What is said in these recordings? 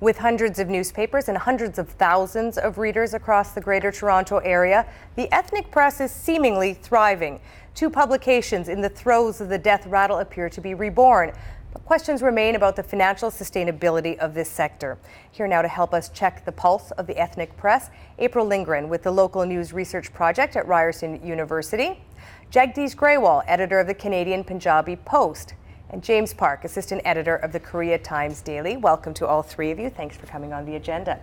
With hundreds of newspapers and hundreds of thousands of readers across the Greater Toronto Area, the ethnic press is seemingly thriving. Two publications in the throes of the death rattle appear to be reborn. But questions remain about the financial sustainability of this sector. Here now to help us check the pulse of the ethnic press, April Lindgren with the Local News Research Project at Ryerson University, Jagdish Grewal, editor of the Canadian Punjabi Post, and James Park, assistant editor of the Korea Times Daily. Welcome to all three of you. Thanks for coming on the agenda.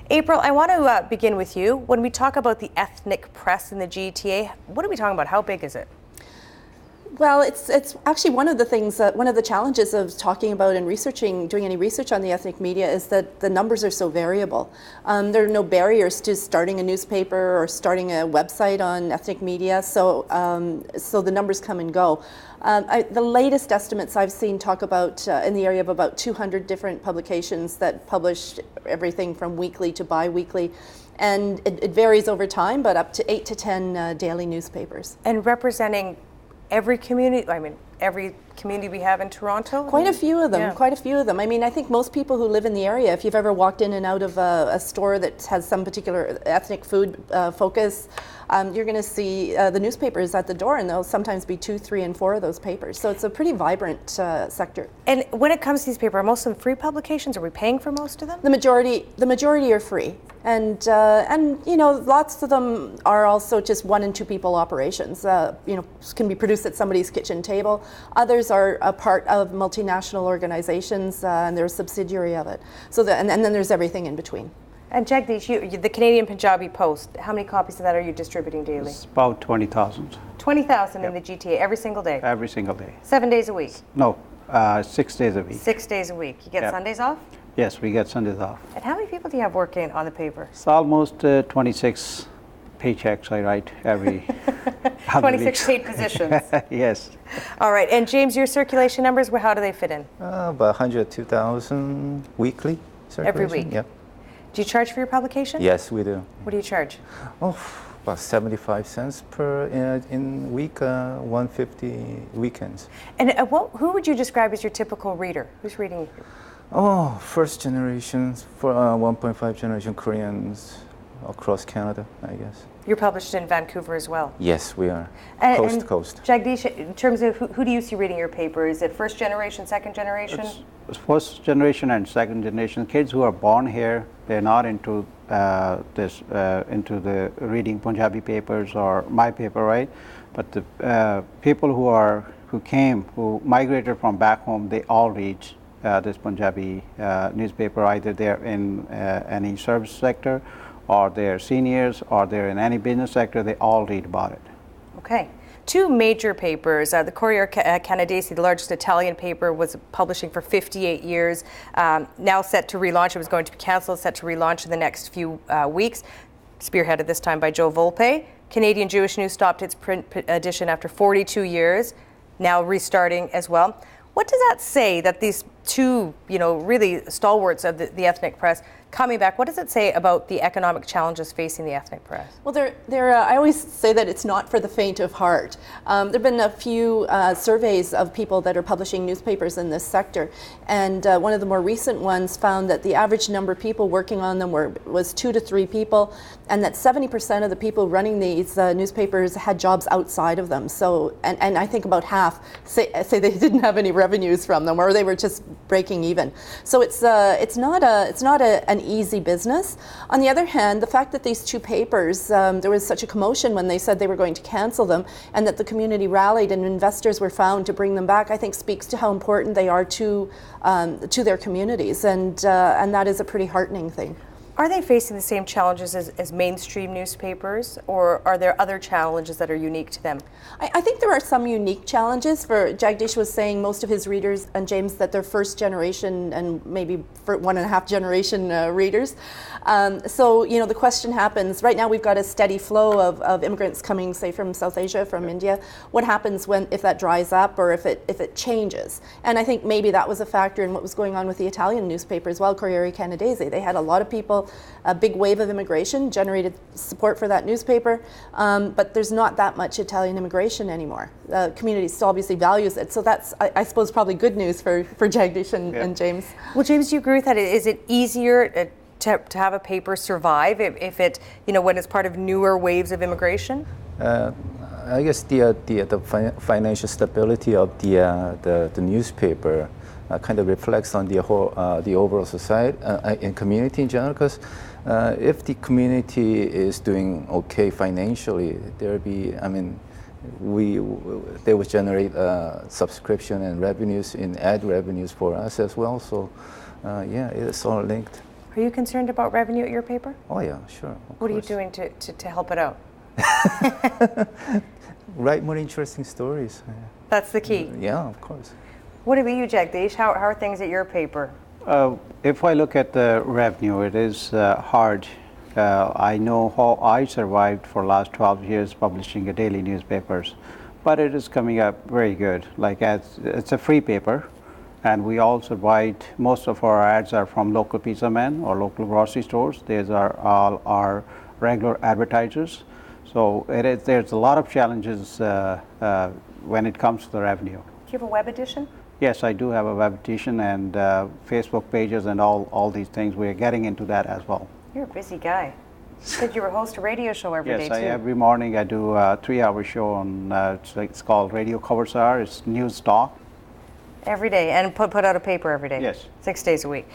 April, I want to begin with you. When we talk about the ethnic press in the GTA, what are we talking about? How big is it? Well, it's actually one of the things, one of the challenges of talking about and researching, doing any research on the ethnic media is that the numbers are so variable. There are no barriers to starting a newspaper or starting a website on ethnic media, so the numbers come and go. The latest estimates I've seen talk about in the area of about 200 different publications that publish everything from weekly to bi-weekly. And it varies over time, but up to 8 to 10 daily newspapers. And representing every community, every community we have in Toronto? Quite a few of them, yeah. Quite a few of them. I mean, I think most people who live in the area, if you've ever walked in and out of a store that has some particular ethnic food focus, you're going to see the newspapers at the door, and there'll sometimes be 2, 3, and 4 of those papers. So it's a pretty vibrant sector. And when it comes to these papers, are most of them free publications? Are we paying for most of them? The majority are free, and you know, lots of them are also just 1 and 2 people operations. You know, can be produced at somebody's kitchen table. Others are a part of multinational organizations, and they're a subsidiary of it. So and then there's everything in between. And Jagdish, you, the Canadian Punjabi Post, how many copies of that are you distributing daily? It's about 20,000. 20,000 Yep. in the GTA every single day? Every single day. 7 days a week? No, 6 days a week. 6 days a week. You get Yep. Sundays off? Yes, we get Sundays off. And how many people do you have working on the paper? It's almost 26 paychecks I write every 26 paid positions. Yes. All right. And James, your circulation numbers, how do they fit in? About 102,000 weekly circulation. Every week? Yep. Do you charge for your publication? Yes, we do. What do you charge? Oh, about 75 cents per in week, 150 weekends. And who would you describe as your typical reader? Who's reading? Oh, first generations, for 1.5 generation Koreans across Canada, I guess. You're published in Vancouver as well? Yes, we are. Coast to coast. Jagdish, in terms of who do you see reading your paper? Is it first generation, second generation? It's first generation and second generation. Kids who are born here, they're not into into the reading Punjabi papers or my paper, right? But the people who migrated from back home, they all read this Punjabi newspaper. Either they're in any service sector, or they're seniors, or they're in any business sector. They all read about it. Okay. 2 major papers. The Corriere Canadese, the largest Italian paper, was publishing for 58 years. Now set to relaunch. It was going to be canceled, set to relaunch in the next few weeks. Spearheaded this time by Joe Volpe. Canadian Jewish News stopped its print edition after 42 years, now restarting as well. What does that say that these 2, really stalwarts of the ethnic press coming back, what does it say about the economic challenges facing the ethnic press? Well, I always say that it's not for the faint of heart. There have been a few surveys of people that are publishing newspapers in this sector, and one of the more recent ones found that the average number of people working on them was 2 to 3 people, and that 70% of the people running these newspapers had jobs outside of them. So, and I think about half say they didn't have any revenues from them, or they were just breaking even. So it's not an easy business. On the other hand, the fact that these 2 papers, there was such a commotion when they said they were going to cancel them, and that the community rallied and investors were found to bring them back, I think speaks to how important they are to their communities, and that is a pretty heartening thing. Are they facing the same challenges as mainstream newspapers, or are there other challenges that are unique to them? I think there are some unique challenges. For Jagdish was saying most of his readers, and James, that they're first generation and maybe 1.5 generation readers. So, you know, the question happens, right now we've got a steady flow of immigrants coming, say, from South Asia, from India. What happens if that dries up or if it changes? And I think maybe that was a factor in what was going on with the Italian newspaper as well, Corriere Canadese. They had a lot of people, a big wave of immigration generated support for that newspaper, but there's not that much Italian immigration anymore. The community still obviously values it. So that's, I suppose, probably good news for Jagdish and James. Well, James, do you agree with that? Is it easier to have a paper survive if it, you know, when it's part of newer waves of immigration? I guess the financial stability of the newspaper kind of reflects on the whole the overall society and community in general. Because if the community is doing okay financially, they would generate subscription and revenues in ad revenues for us as well. So yeah, it's all linked. Are you concerned about revenue at your paper? Oh yeah, sure. What are you doing to help it out? Write more interesting stories. That's the key. Yeah, of course. What about you, Jagdish? How are things at your paper? If I look at the revenue, it is hard. I know how I survived for last 12 years publishing a daily newspapers, but it is coming up very good. Like it's a free paper, and we all survived. Most of our ads are from local pizza men or local grocery stores. These are all our regular advertisers. So there's a lot of challenges when it comes to the revenue. Do you have a web edition? Yes, I do have a web edition and Facebook pages and all these things. We're getting into that as well. You're a busy guy. You said you host a radio show every day too. Yes, every morning I do a 3-hour show on, it's called Radio Covers Hour. It's news talk. Every day, and put out a paper every day? Yes. 6 days a week.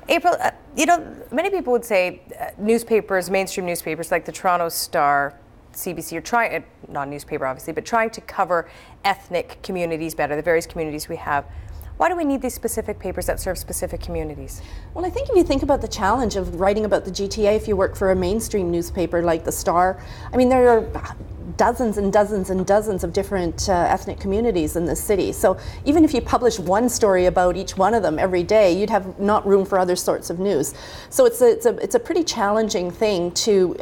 April, you know, many people would say newspapers, mainstream newspapers like the Toronto Star, CBC, are trying, not a newspaper obviously, but trying to cover ethnic communities better, the various communities we have. Why do we need these specific papers that serve specific communities? Well, I think if you think about the challenge of writing about the GTA, if you work for a mainstream newspaper like the Star, I mean, there are dozens and dozens and dozens of different ethnic communities in this city. So even if you publish one story about each one of them every day, you'd have not room for other sorts of news. So it's a pretty challenging thing to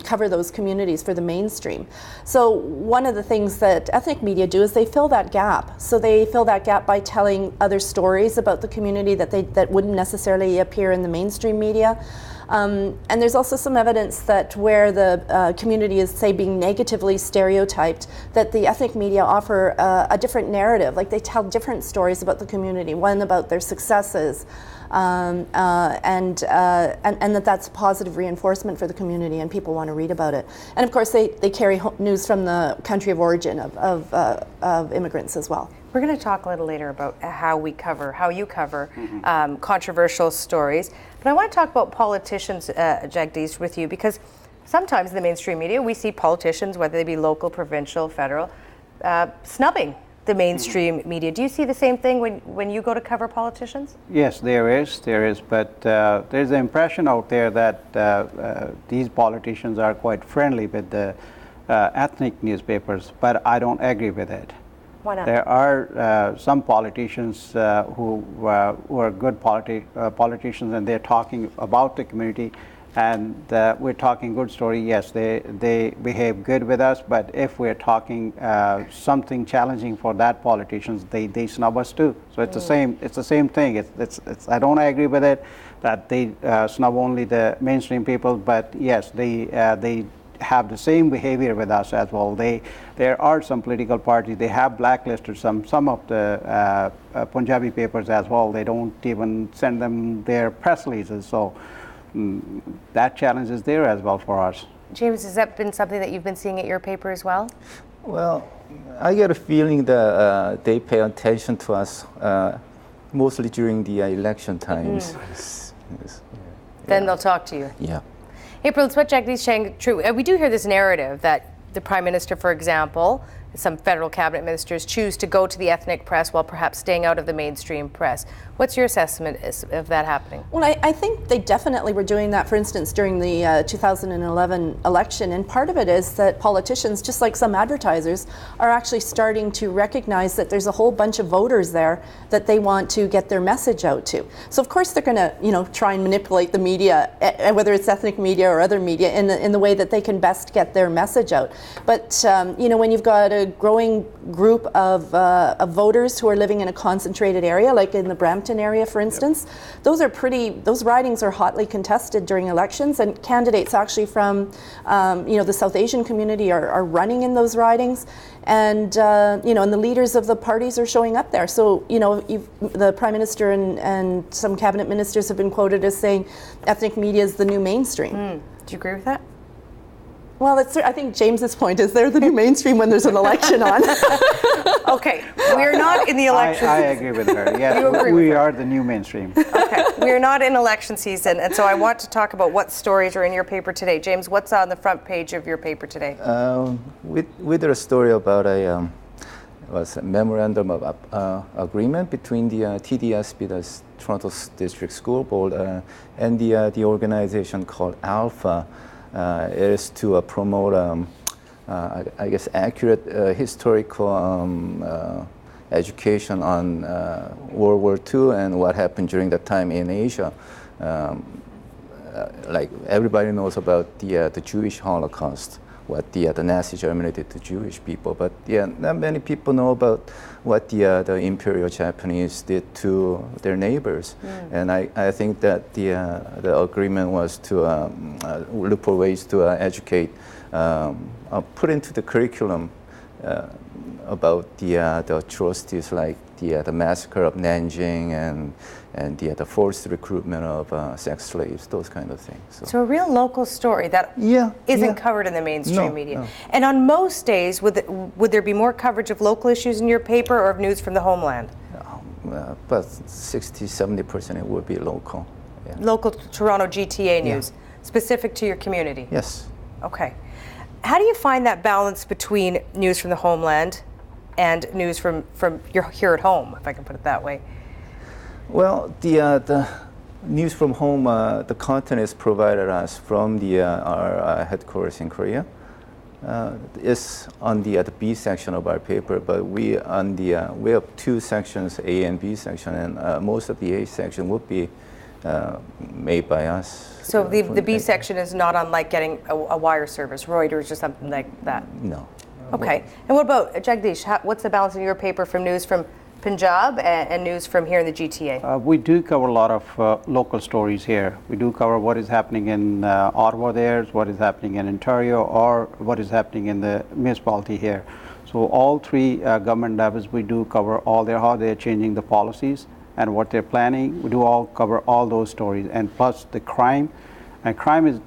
cover those communities for the mainstream. So one of the things that ethnic media do is they fill that gap. So they fill that gap by telling other stories about the community that wouldn't necessarily appear in the mainstream media. And there's also some evidence that where the community is, say, being negatively stereotyped, that the ethnic media offer a different narrative. Like they tell different stories about the community, one about their successes, and that's positive reinforcement for the community, and people want to read about it. And of course, they carry news from the country of origin of immigrants as well. We're going to talk a little later about how you cover controversial stories. But I want to talk about politicians, Jagdish, with you, because sometimes in the mainstream media we see politicians, whether they be local, provincial, federal, snubbing the mainstream media. Do you see the same thing when you go to cover politicians? Yes, there is, but there's an impression out there that these politicians are quite friendly with the ethnic newspapers, but I don't agree with it. Why not? There are some politicians who are good politicians, and they're talking about the community, and we're talking good story. Yes, they behave good with us, but if we're talking something challenging for that politicians, they snub us too. So it's the same. It's the same thing. It's I don't agree with it that they snub only the mainstream people, but yes, they have the same behavior with us as well. There are some political parties, they have blacklisted some of the Punjabi papers as well. They don't even send them their press releases. So that challenge is there as well for us. James, has that been something that you've been seeing at your paper as well? Well, I get a feeling that they pay attention to us mostly during the election times. Then they'll talk to you. Yeah. April, it's what Jagdish saying true. We do hear this narrative that the Prime Minister, for example, some federal cabinet ministers choose to go to the ethnic press while perhaps staying out of the mainstream press. What's your assessment of that happening? Well, I think they definitely were doing that, for instance, during the 2011 election. And part of it is that politicians, just like some advertisers, are actually starting to recognize that there's a whole bunch of voters there that they want to get their message out to. So of course they're going to, try and manipulate the media, whether it's ethnic media or other media, in the way that they can best get their message out. But when you've got a growing group of voters who are living in a concentrated area, like in the Brampton area, for instance, those ridings are hotly contested during elections, and candidates actually from the South Asian community are running in those ridings, and and the leaders of the parties are showing up there. So the Prime Minister and some cabinet ministers have been quoted as saying ethnic media is the new mainstream. Do you agree with that? Well, I think James's point is they're the new mainstream when there's an election on. Okay, we're not in the election I agree with her. Yes, we are the new mainstream. Okay, we're not in election season, and so I want to talk about what stories are in your paper today. James, what's on the front page of your paper today? We did a story about a memorandum of agreement between the TDSB, the Toronto District School Board, and the organization called Alpha. It is to promote, I guess, accurate historical education on World War II and what happened during that time in Asia. Like everybody knows about the Jewish Holocaust, what the Nazi Germany did to Jewish people, but not many people know about what the Imperial Japanese did to their neighbors. And I think that the agreement was to look for ways to educate, put into the curriculum about the atrocities like the massacre of Nanjing and the forced recruitment of sex slaves, those kind of things. So a real local story that isn't covered in the mainstream media. No. And on most days, would there be more coverage of local issues in your paper or of news from the homeland? But 60-70% it would be local. Yeah. Local Toronto GTA news, specific to your community? Yes. Okay. How do you find that balance between news from the homeland and news from here at home, if I can put it that way? Well, the news from home, the content is provided us from our headquarters in Korea. It's on the B section of our paper, but we have two sections, A and B section, and most of the A section would be made by us. So the B section is not unlike getting a wire service, Reuters or something like that? No. Okay. And what about, Jagdish, what's the balance in your paper from news from Punjab and news from here in the GTA? We do cover a lot of local stories here. We do cover what is happening in Ottawa there, what is happening in Ontario, or what is happening in the municipality here. So all three government levels, we do cover how they're changing the policies and what they're planning. We do cover all those stories, and plus the crime. And crime is,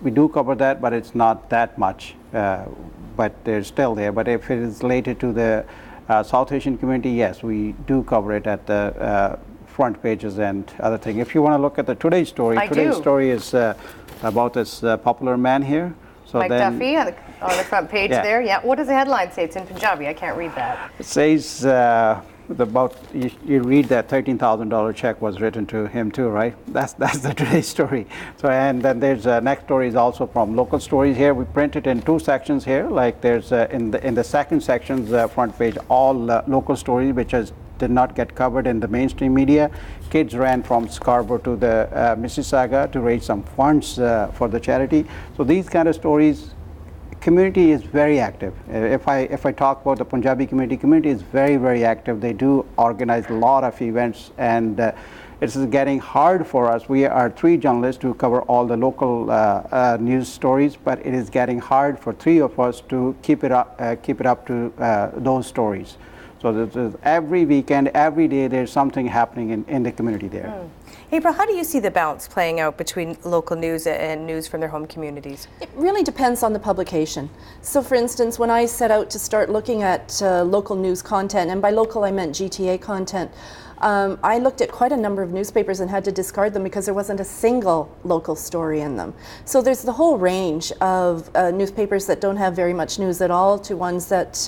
we do cover that, but it's not that much. But they're still there. But if it is related to the South Asian community, yes, we do cover it at the front pages and other things. If you want to look at today's story, today's story is about this popular man here. So Mike Duffy on the front page there. Yeah. What does the headline say? It's in Punjabi. I can't read that. It says you read that $13,000 check was written to him too, right? That's the today's story. So, and then there's next story is also from local stories here. We print it in two sections here. Like there's in the second section's front page, all local stories which did not get covered in the mainstream media. Kids ran from Scarborough to the Mississauga to raise some funds for the charity. So these kind of stories. Community is very active. If I talk about the Punjabi community is very, very active. They do organize a lot of events, and it's getting hard for us. We are three journalists to cover all the local news stories, but it is getting hard for three of us to keep it up to those stories. So every weekend, every day, there's something happening in the community there. April, how do you see the balance playing out between local news and news from their home communities? It really depends on the publication. So for instance, when I set out to start looking at local news content, and by local I meant GTA content, I looked at quite a number of newspapers and had to discard them because there wasn't a single local story in them. So there's the whole range of newspapers that don't have very much news at all to ones that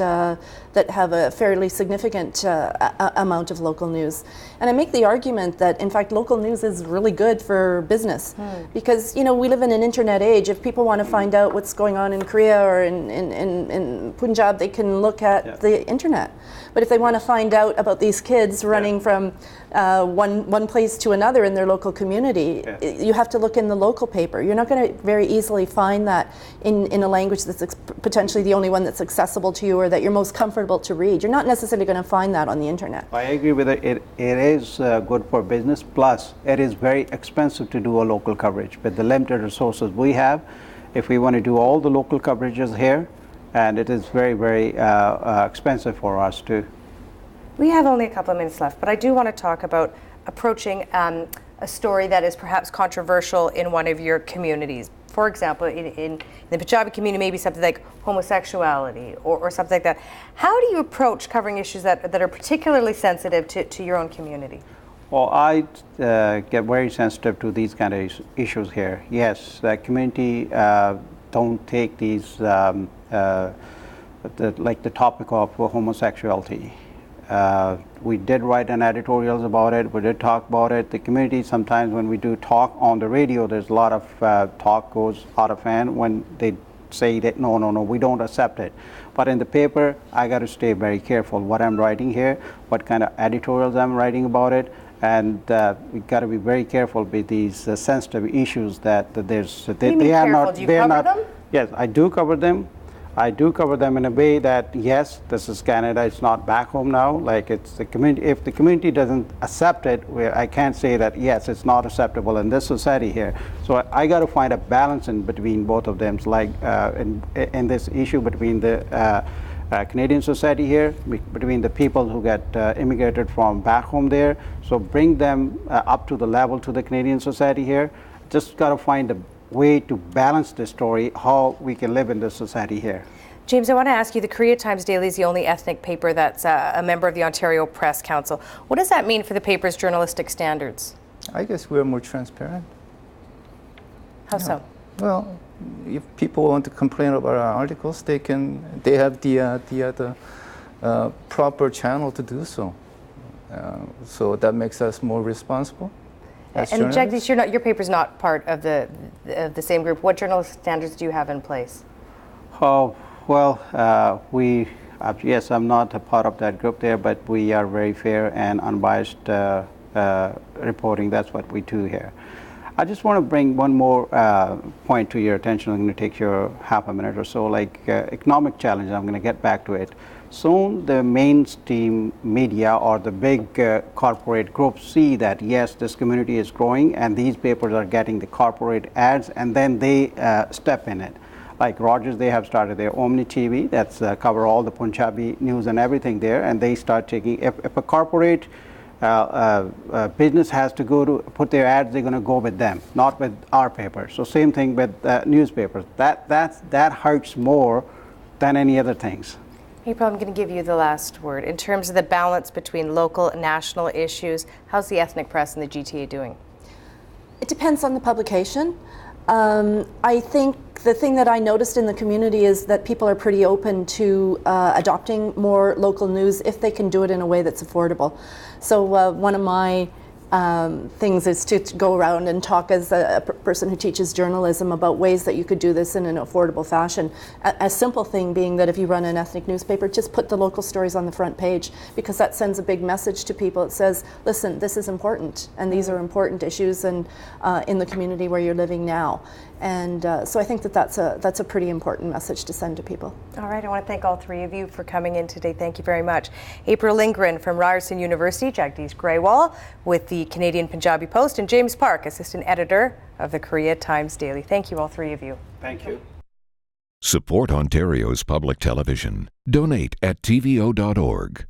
that have a fairly significant amount of local news. And I make the argument that, in fact, local news is really good for business because, you know, we live in an internet age. If people want to find out what's going on in Korea or in Punjab, they can look at the internet. But if they want to find out about these kids running from one place to another in their local community, you have to look in the local paper. You're not going to very easily find that in a language that's potentially the only one that's accessible to you or that you're most comfortable to read. You're not necessarily going to find that on the internet. I agree with it. It is good for business, plus it is very expensive to do a local coverage. With the limited resources we have, if we want to do all the local coverages here, and it is very, very expensive for us too. We have only a couple of minutes left, but I do want to talk about approaching a story that is perhaps controversial in one of your communities. For example, in the Punjabi community, maybe something like homosexuality or something like that. How do you approach covering issues that are particularly sensitive to your own community? Well, I get very sensitive to these kind of issues here. Yes, the community don't take these, like the topic of homosexuality. We did write an editorials about it. We did talk about it. The community, sometimes when we do talk on the radio, there's a lot of talk goes out of hand when they say that no, we don't accept it. But in the paper, I got to stay very careful what I'm writing here, what kind of editorials I'm writing about it, and we got to be very careful with these sensitive issues that there's. They are not. Do you cover them? Yes, I do cover them. I do cover them in a way that, yes, this is Canada, it's not back home now. Like, it's the community. If the community doesn't accept it, I can't say that, yes, it's not acceptable in this society here. So I got to find a balance in between both of them, like in this issue between the Canadian society here, between the people who get immigrated from back home there. So bring them up to the level to the Canadian society here. Just got to find a way to balance the story, how we can live in this society here. James, I want to ask you, the Korea Times Daily is the only ethnic paper that's a member of the Ontario Press Council. What does that mean for the paper's journalistic standards? I guess we're more transparent. How so? Well, if people want to complain about our articles, they have the proper channel to do so. So that makes us more responsible. And Jagdish, your paper's not part of the same group. What journalistic standards do you have in place? Oh, well, yes, I'm not a part of that group there, but we are very fair and unbiased reporting. That's what we do here. I just want to bring one more point to your attention. I'm going to take your half a minute or so, like economic challenge. I'm going to get back to it. Soon the mainstream media or the big corporate groups see that, yes, this community is growing and these papers are getting the corporate ads, and then they step in it. Like Rogers, they have started their Omni TV, that's cover all the Punjabi news and everything there, and they start taking, if a corporate business has to go to put their ads, they're going to go with them, not with our paper. So same thing with newspapers. That hurts more than any other things. April, I'm going to give you the last word. In terms of the balance between local and national issues, how's the ethnic press and the GTA doing? It depends on the publication. I think the thing that I noticed in the community is that people are pretty open to adopting more local news if they can do it in a way that's affordable. So one of my things is to go around and talk as a person who teaches journalism about ways that you could do this in an affordable fashion. A simple thing being that if you run an ethnic newspaper, just put the local stories on the front page, because that sends a big message to people. It says, listen, this is important, and these are important issues in the community where you're living now. And so I think that that's a pretty important message to send to people. All right, I want to thank all three of you for coming in today. Thank you very much. April Lindgren from Ryerson University, Jagdish Grewal with the Canadian Punjabi Post, and James Park, assistant editor of the Korea Times Daily. Thank you, all three of you. Thank you. Support Ontario's public television. Donate at tvo.org.